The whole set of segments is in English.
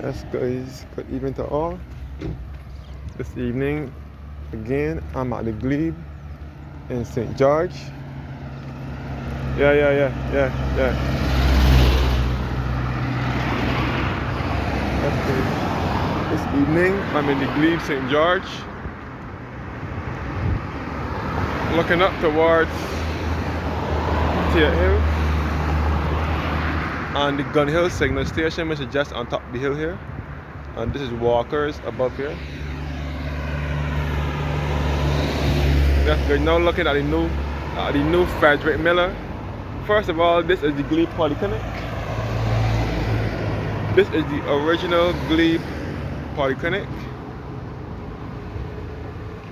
Yes, guys, good evening to all. This evening, again, I'm at the Glebe in St. George. Yeah. Okay. This evening, I'm in the Glebe, St. George, looking up towards Tear Hill and the Gun Hill signal station, which is just on top of the hill here. And this is Walkers above here. We're now looking at the new Frederick Miller. First of all, this is the Glebe Polyclinic. This is the original Glebe Polyclinic,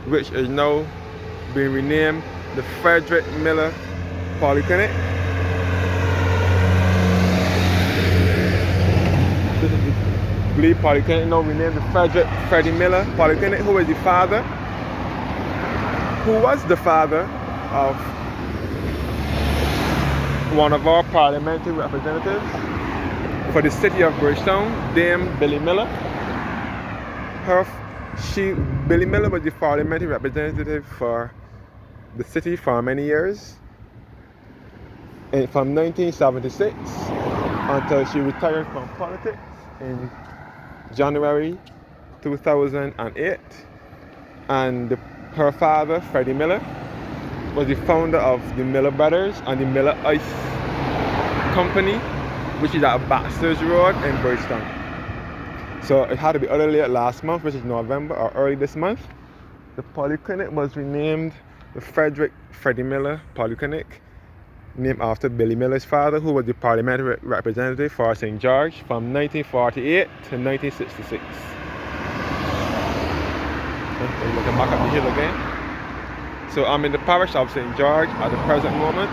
which is now being renamed the Frederick Miller Polyclinic. This is the Glebe Polyclinic, now renamed the Freddie Miller Polyclinic, who was the father of one of our parliamentary representatives for the city of Bridgetown, Dame Billy Miller. Billy Miller was the parliamentary representative for the city for many years, and from 1976 until she retired from politics in January 2008. And her father, Freddie Miller, was the founder of the Miller Brothers and the Miller Ice Company, which is at Baxter's Road in Bridgetown. So it had to be either late last month, which is November, or early this month. The Polyclinic was renamed the Freddie Miller Polyclinic, named after Billy Miller's father, who was the parliamentary representative for St. George from 1948 to 1966. Okay, looking back at the hill again. So I'm in the parish of St. George at the present moment.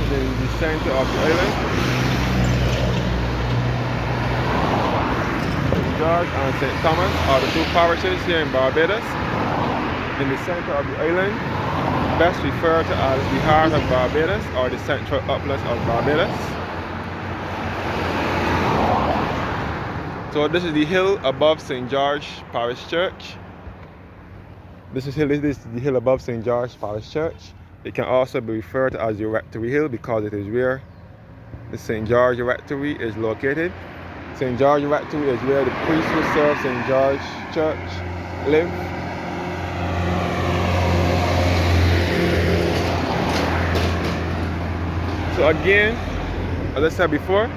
This is the center of the island. St. George and St. Thomas are the two parishes here in Barbados. In the center of the island, best referred to as the heart of Barbados or the central uplands of Barbados. So this is the hill above St. George Parish Church. This is the hill above St. George Parish Church. It can also be referred to as the Rectory Hill because it is where the St. George Rectory is located. St. George Rectory is where the priests who serve St. George Church live. So again, as I said before,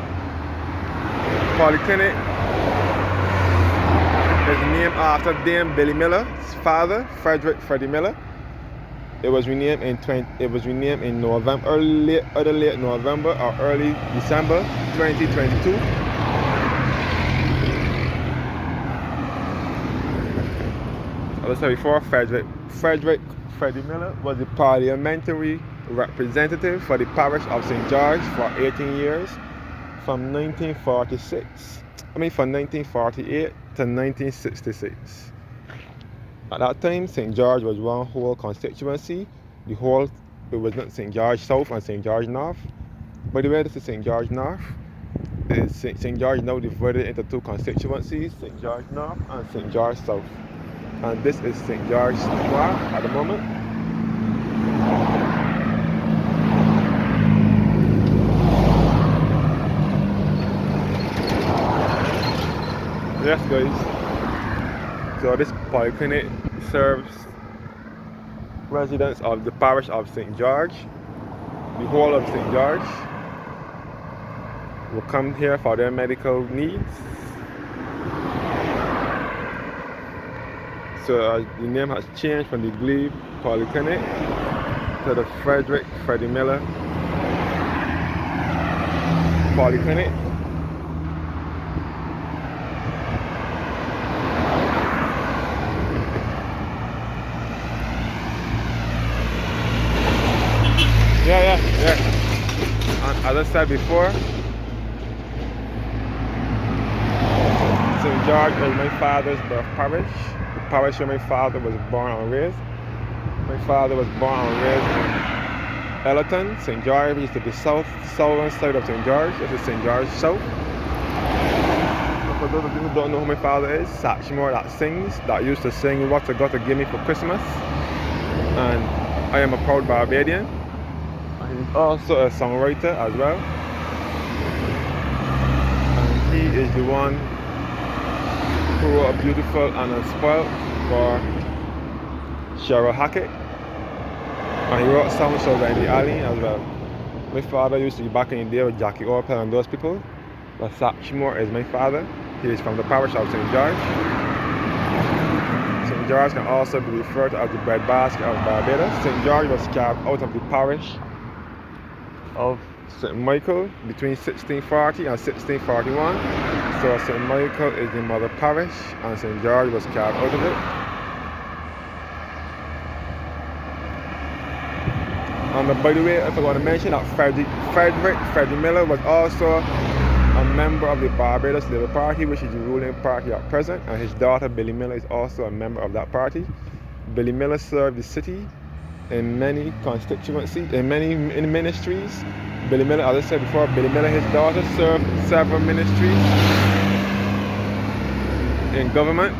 Polyclinic is named after Dame Billy Miller's father, Freddie Miller. It was renamed in November, late November or early December 2022. As I said before, Freddie Miller was the parliamentary representative for the parish of St. George for 18 years, from 1948 to 1966. At that time, St. George was one whole constituency. It was not St. George South and St. George North. By the way, this is St. George North. St. George now divided into two constituencies, St. George North and St. George South. And this is St. George Square at the moment. Yes, guys. So this polyclinic serves residents of the parish of St. George. The whole of St. George will come here for their medical needs. So the name has changed from the Glebe Polyclinic to the Freddie Miller Polyclinic. Yeah. And as I said before, St. George is my father's birth parish. The parish where my father was born and raised. My father was born and raised Ellerton, St. George, which is to the southern side of St. George. This is St. George South. For those of you who don't know who my father is, Satchmore that used to sing What You Got to Give Me for Christmas. And I am a proud Barbadian. And he's also a songwriter as well. And he is the one who wrote a beautiful and unspoiled for Cheryl Hackett. And he wrote songs over in the alley as well. My father used to be back in the day with Jackie Orpel and those people. But Satchmore is my father. He is from the parish of St. George. St. George can also be referred to as the breadbasket of Barbados. St. George was carved out of the parish of St. Michael between 1640 and 1641. So St. Michael is the mother parish and St. George was carved out of it. And by the way, I forgot to mention that Freddie Miller was also a member of the Barbados Labour Party, which is the ruling party at present, and his daughter Billy Miller is also a member of that party. Billy Miller served the city in many constituencies, in many ministries. Billy Miller, as I said before, Billy Miller, his daughter, served several ministries in government.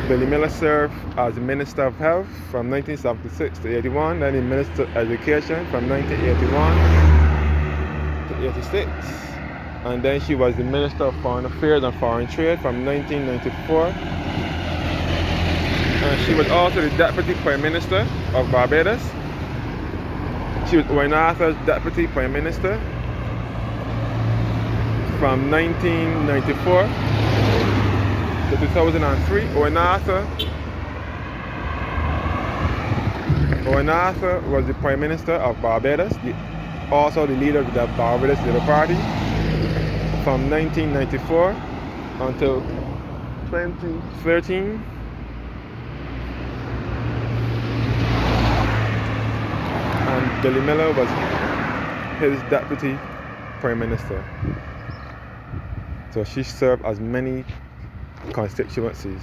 Billy Miller served as the Minister of Health from 1976 to 81, then the Minister of Education from 1981 to 86, and then she was the Minister of Foreign Affairs and Foreign Trade from 1994. And she was also the Deputy Prime Minister of Barbados. She was Owen Arthur's Deputy Prime Minister from 1994 to 2003. Owen Arthur was the Prime Minister of Barbados, also the leader of the Barbados Labour Party from 1994 until 2013. And Billy Miller was his Deputy Prime Minister. So she served as many constituencies.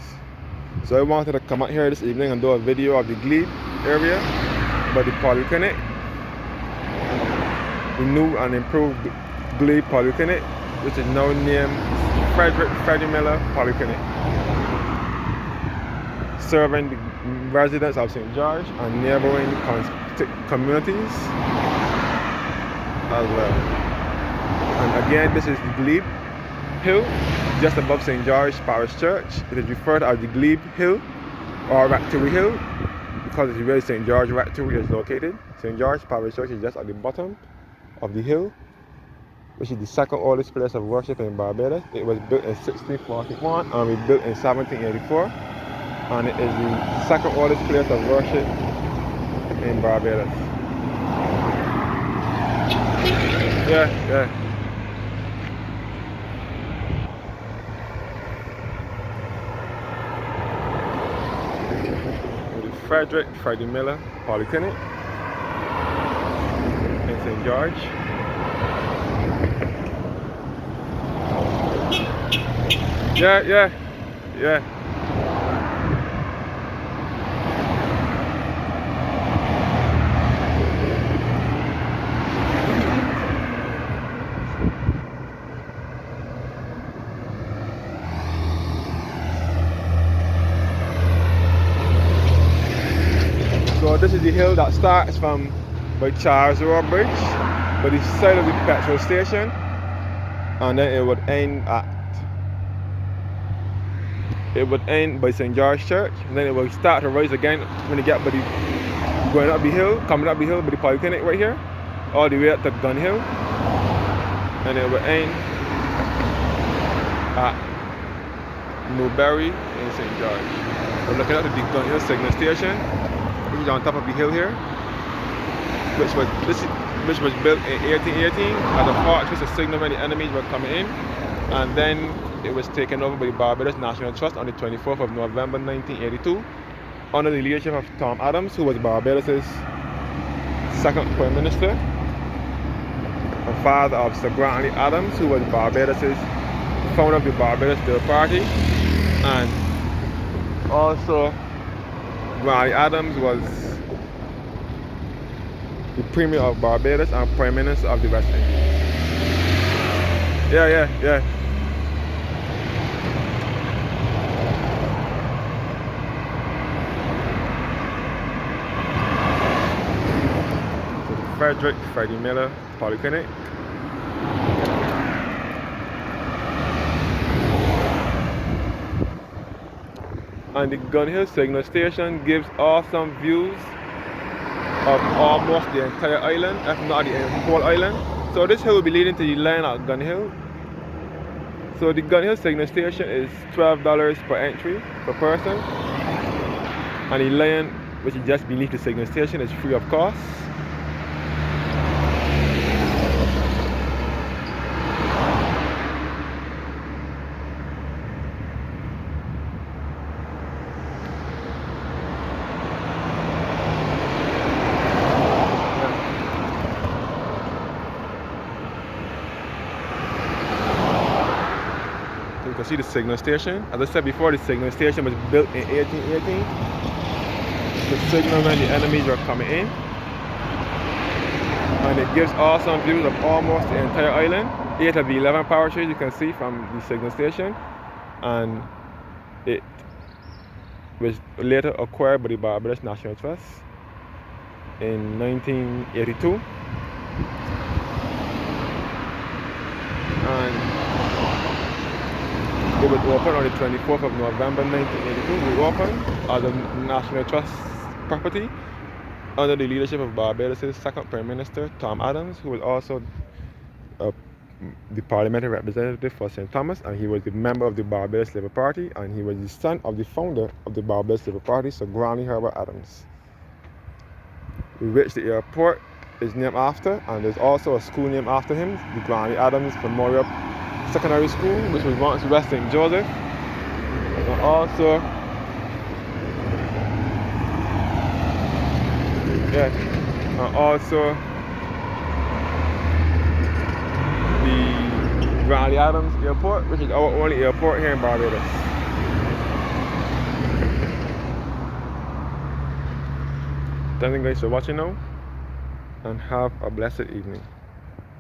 So I wanted to come out here this evening and do a video of the Glebe area by the Polyclinic, the new and improved Glebe Polyclinic, which is now named Freddie Miller Polyclinic, serving the residents of St. George and neighboring communities as well. And again, this is the Glebe Hill, just above St. George Parish Church. It is referred to as the Glebe Hill or Rectory Hill because it's where St. George Rectory is located. St. George Parish Church is just at the bottom of the hill, which is the second oldest place of worship in Barbados. It was built in 1641 and rebuilt in 1784, and it is the second oldest place of worship in Barbados. Yeah. Freddie Miller Polyclinic in St. George. Yeah. So this is the hill that starts from by Charles Road Bridge, by the side of the petrol station, and then it would end by St. George Church, and then it will start to rise again when you get by the coming up the hill by the Polyclinic right here, all the way up to Gun Hill, and it will end at Newberry in St. George. We're looking at the Gun Hill signal station, which is on top of the hill here, which was built in 1818 as a fortress to signal when the enemies were coming in, and then it was taken over by the Barbados National Trust on the 24th of November 1982 under the leadership of Tom Adams, who was Barbados' second Prime Minister, and father of Sir Grantley Adams, who was Barbados' founder of the Barbados Labour Party, and also Grantley Adams was the Premier of Barbados and Prime Minister of the West Indies. Yeah. So the Frederick Freddie Miller Polyclinic. And the Gun Hill signal station gives awesome views of almost the entire island, if not the whole island. So this hill will be leading to the line at Gun Hill. So the Gun Hill signal station is $12 per entry per person. And the line, which is just beneath the signal station, is free of cost. You can see the signal station. As I said before, the signal station was built in 1818 to signal when the enemies were coming in. And it gives awesome views of almost the entire island. 8 of the 11 power trees you can see from the signal station. And it was later acquired by the Barbados National Trust in 1982. And it was opened on the 24th of November 1982. We opened as a National Trust property under the leadership of Barbados' second Prime Minister, Tom Adams, who was also the parliamentary representative for St. Thomas, and he was the member of the Barbados Labour Party, and he was the son of the founder of the Barbados Labour Party, Sir Granley Herbert Adams, which the airport is named after, and there's also a school named after him, the Granley Adams Memorial Secondary School, which was once West St. Joseph, and also the Granley Adams Airport, which is our only airport here in Barbados. Thank you guys for watching now, and have a blessed evening.